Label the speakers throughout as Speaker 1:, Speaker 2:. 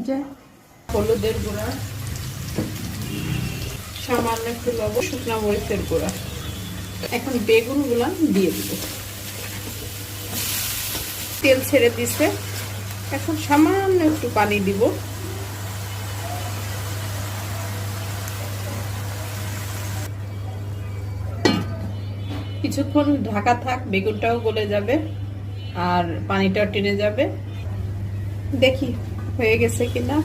Speaker 1: যে হলুদের গুঁড়া, সামান্য একটু লবণ, শুকনো মরিচের গুঁড়া। এখন বেগুনগুলা দিয়ে দিব। তেল ছেড়ে দিছে, এখন সামান্য একটু পানি দিব। কিছুক্ষণ ঢাকা থাক, বেগুনটাও গলে যাবে আর পানিটাও টেনে যাবে। দেখি হয়ে গেছে কিনা।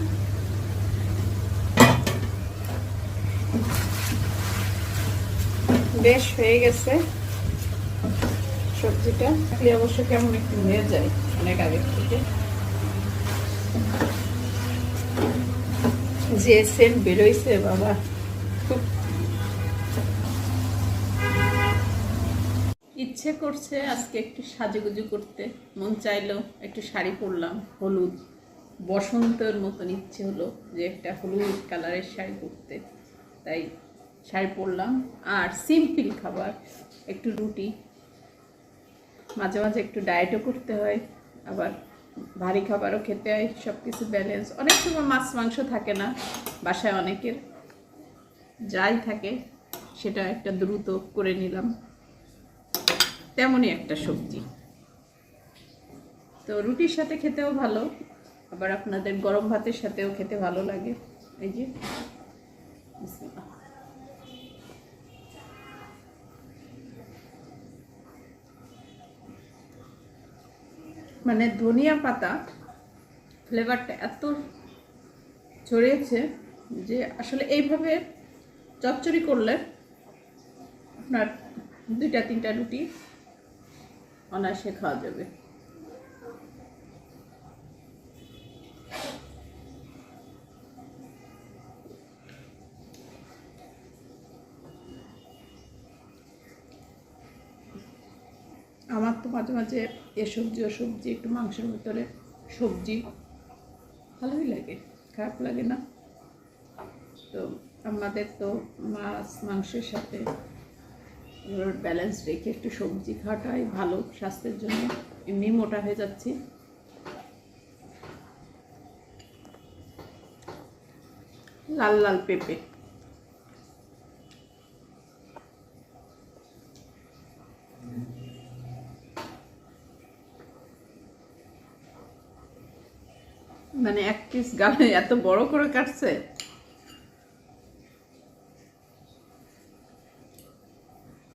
Speaker 1: বেশ হয়ে গেছে সবজিটা। অবশ্য কেমন একটু হয়ে যায় অনেক আগে থেকে। যে সেন্ট বেরোইছে বাবা, খুব ইচ্ছে করছে আজকে একটু সাজুগুজু করতে। মন চাইলো একটু শাড়ি পরলাম হলুদ, বসন্তের মতন ইচ্ছে হলো যে একটা হলুদ কালারের শাড়ি পরতে, তাই শাড়ি পরলাম। আর সিম্পল খাবার, একটু রুটি। মাঝে মাঝে একটু ডায়েটও করতে হয়, আবার ভারী খাবারও খেতে হয়, সব কিছু ব্যালেন্স। অনেক সময় মাছ মাংস থাকে না বাসায়, অনেকের যাই থাকে সেটা একটা দ্রুত করে নিলাম, তেমনই একটা সবজি। তো রুটির সাথে খেতেও ভালো, আবার আপনাদের গরম ভাতের সাথেও খেতে ভালো লাগে। এই যে মানে ধনিয়া পাতা ফ্লেভারটা এত ছড়িয়েছে যে আসলে এইভাবে চচ্চড়ি করলে আপনার 2-3টা রুটি অনায়াসে খাওয়া যাবে। আমার তো মাঝে মাঝে এ সবজি ও সবজি, একটু মাংসের ভিতরে সবজি ভালোই লাগে, খারাপ লাগে না। তো আমাদের তো মাছ মাংসের সাথে ব্যালেন্স রেখে একটু সবজি খাওয়াটাই ভালো স্বাস্থ্যের জন্য। এমনি মোটা হয়ে যাচ্ছি। লাল লাল পেঁপে, মানে এক পিস গালে এত বড় করে কাটছে।